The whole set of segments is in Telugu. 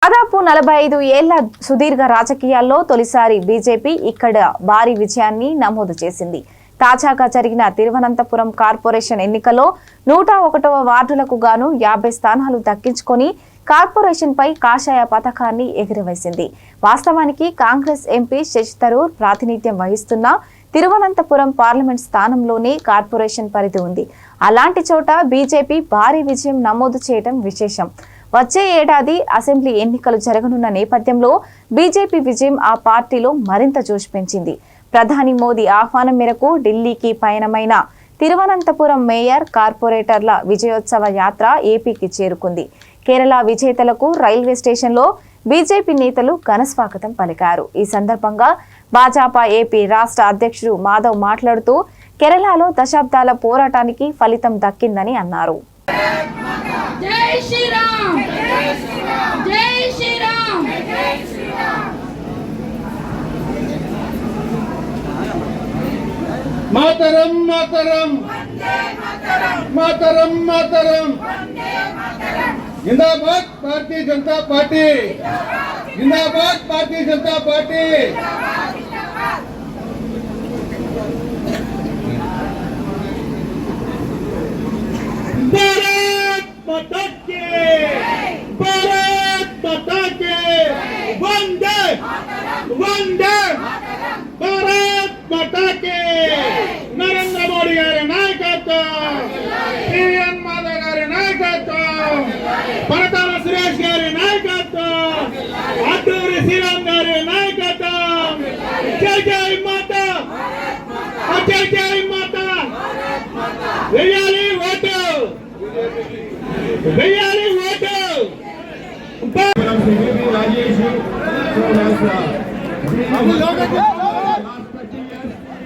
దాదాపు 45 ఏళ్ల సుదీర్ఘ రాజకీయాల్లో తొలిసారి బీజేపీ ఇక్కడ భారీ విజయాన్ని నమోదు చేసింది. తాజాగా జరిగిన తిరువనంతపురం కార్పొరేషన్ ఎన్నికల్లో 101వ వార్డులకు గాను 50 స్థానాలు దక్కించుకొని కార్పొరేషన్ పై కాషాయ పతాకాన్ని ఎగురవేసింది. వాస్తవానికి కాంగ్రెస్ ఎంపీ శశి థరూర్ ప్రాతినిధ్యం వహిస్తున్న తిరువనంతపురం పార్లమెంట్ స్థానంలోనే కార్పొరేషన్ పరిధి ఉంది. అలాంటి చోట బీజేపీ భారీ విజయం నమోదు చేయడం విశేషం. వచ్చే ఏడాది అసెంబ్లీ ఎన్నికలు జరగనున్న నేపథ్యంలో బీజేపీ విజయం ఆ పార్టీలో మరింత జోష్ పెంచింది. ప్రధాని మోదీ ఆహ్వానం మేరకు ఢిల్లీకి పయనమైన తిరువనంతపురం మేయర్ కార్పొరేటర్ల విజయోత్సవ యాత్ర ఏపీకి చేరుకుంది. కేరళ విజేతలకు రైల్వే స్టేషన్లో బీజేపీ నేతలు ఘనస్వాగతం పలికారు. ఈ సందర్భంగా భాజపా ఏపీ రాష్ట్ర అధ్యక్షుడు మాధవ్ మాట్లాడుతూ కేరళలో దశాబ్దాల పోరాటానికి ఫలితం దక్కిందని అన్నారు. జై శ్రీరామ్ జై శ్రీరామ్ జై శ్రీరామ్ మాతరం మాతరం మాతరం మాతరం जिंदाबाद भारतीय जनता पार्टी जिंदाबाद भारतीय जनता पार्टी भारत माता की भारत माता की वंदे वंदे भारत माता की नरेंद्र मोदी गारी नायकत्व पीएम माधव गारी नायकत्व परताला सुरेश गारी नायकत्व अड्डूरी श्रीराम गारी नायकत्व जय जय माता जय जय माता वेयाली ओटू वेयाली ओटू Rajesh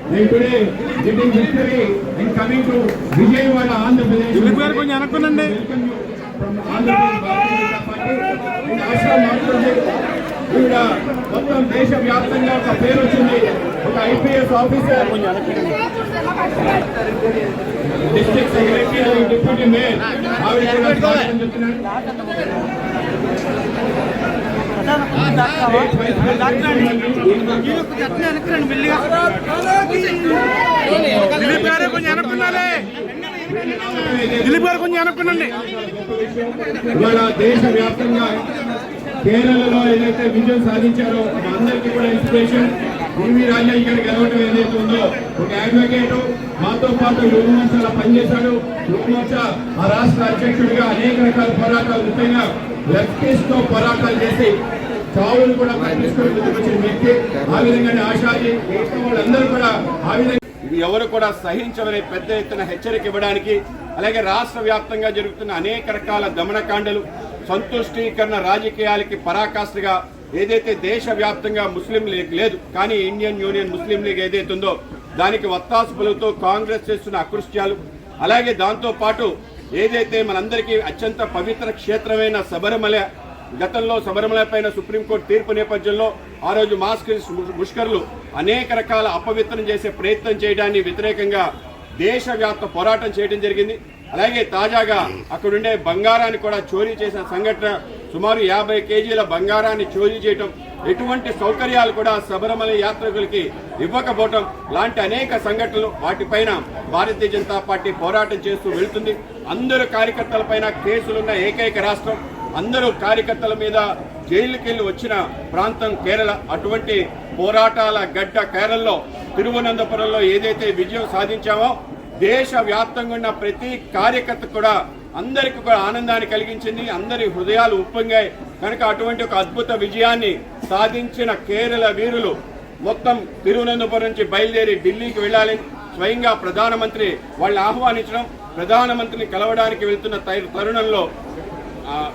they today getting victory and coming to Vijayawada, Andhra Pradesh. Welcome you from Andhra Pradesh. ఇక్కడ మొత్తం దేశవ్యాప్తంగా ఒక పేరు వచ్చింది. ఒక IPS officer district secretary deputy mayor ఆవిడ కూడా స్వాగతం చెప్తున్నారు. ఇవాళ దేశవ్యాప్తంగా కేరళలో ఏదైతే విజయం సాధించారో అందరికీ కూడా ఇన్స్పిరేషన్. పివి రాజా ఇక్కడ గెలవడం ఏదైతే ఉందో ఒక అడ్వకేట్ మాతో పాటు యువమోర్చాలో పనిచేశాడు. యువమోర్చా ఆ రాష్ట్ర అధ్యక్షుడిగా అనేక రకాల పోరాటాలు ముఖ్యంగా లెఫ్టిస్ట్ తో పోరాటాలు చేసి చావులు కూడా ప్రయత్నించుకొని ముందుకు వచ్చిన వ్యక్తి. ఆ విధంగానే ఆశాజీ వాళ్ళందరూ కూడా ఆ విధంగా ఇది ఎవరు కూడా సహించమని పెద్ద ఎత్తున హెచ్చరిక ఇవ్వడానికి, అలాగే రాష్ట్ర వ్యాప్తంగా జరుగుతున్న అనేక రకాల దమనకాండలు సంతుష్టీకరణ రాజకీయాలకి పరాకాష్ఠగా ఏదైతే దేశవ్యాప్తంగా ముస్లిం లీగ్ లేదు కానీ ఇండియన్ యూనియన్ ముస్లిం లీగ్ ఏదైతే ఉందో దానికి వత్తాసు పలుకుతూ కాంగ్రెస్ చేస్తున్న అకృత్యాలు, అలాగే దాంతో పాటు ఏదైతే మనందరికీ అత్యంత పవిత్ర క్షేత్రమైన శబరిమల, గతంలో శబరిమల పైన సుప్రీంకోర్టు తీర్పు నేపథ్యంలో ఆ రోజు మాస్క్ ముష్కర్లు అనేక రకాల అపవిత్రం చేసే ప్రయత్నం చేయడాన్ని వ్యతిరేకంగా దేశవ్యాప్త పోరాటం చేయడం జరిగింది. అలాగే తాజాగా అక్కడుండే బంగారాన్ని కూడా చోరీ చేసిన సంఘటన, సుమారు 50 కేజీల బంగారాన్ని చోరీ చేయటం, ఎటువంటి సౌకర్యాలు కూడా శబరిమల యాత్రికులకి ఇవ్వకపోవటం లాంటి అనేక సంఘటనలు, వాటిపైన భారతీయ జనతా పార్టీ పోరాటం చేస్తూ వెళ్తుంది. అందరూ కార్యకర్తలపైన కేసులున్న ఏకైక రాష్ట్రం, అందరూ కార్యకర్తల మీద జైలుకెళ్లి వచ్చిన ప్రాంతం కేరళ. అటువంటి పోరాటాల గడ్డ కేరళలో తిరువనంతపురంలో ఏదైతే విజయం సాధించామో దేశవ్యాప్తంగా ఉన్న ప్రతి కార్యకర్త కూడా అందరికీ కూడా ఆనందాన్ని కలిగించింది. అందరి హృదయాలు ఉప్పొంగాయి కనుక అటువంటి ఒక అద్భుత విజయాన్ని సాధించిన కేరళ వీరులు మొత్తం తిరువనంతపురం నుంచి బయలుదేరి ఢిల్లీకి వెళ్ళాలని స్వయంగా ప్రధానమంత్రి వాళ్ళని ఆహ్వానించడం, ప్రధానమంత్రిని కలవడానికి వెళ్తున్న తరుణంలో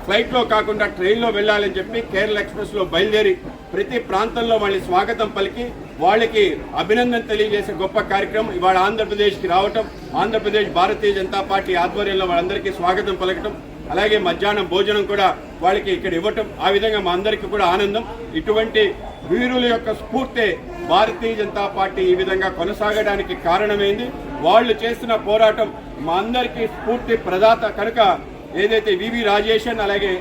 ఫ్లైట్లో కాకుండా ట్రైన్లో వెళ్ళాలని చెప్పి కేరళ ఎక్స్ప్రెస్లో బయలుదేరి ప్రతి ప్రాంతంలో వాళ్ళని స్వాగతం పలికి వాళ్ళకి అభినందన తెలియజేసే గొప్ప కార్యక్రమం ఇవాళ ఆంధ్రప్రదేశ్కి రావటం, ఆంధ్రప్రదేశ్ భారతీయ జనతా పార్టీ ఆధ్వర్యంలో వాళ్ళందరికీ స్వాగతం పలకటం, అలాగే మధ్యాహ్నం భోజనం కూడా వాళ్ళకి ఇక్కడ ఇవ్వటం, ఆ విధంగా మా అందరికీ కూడా ఆనందం. ఇటువంటి వీరుల యొక్క స్ఫూర్తి భారతీయ జనతా పార్టీ ఈ విధంగా కొనసాగడానికి కారణమైంది. వాళ్ళు చేస్తున్న పోరాటం మా అందరికీ స్ఫూర్తి ప్రదాత కనుక ఏదైతే వివి రాజేషన్ అలాగే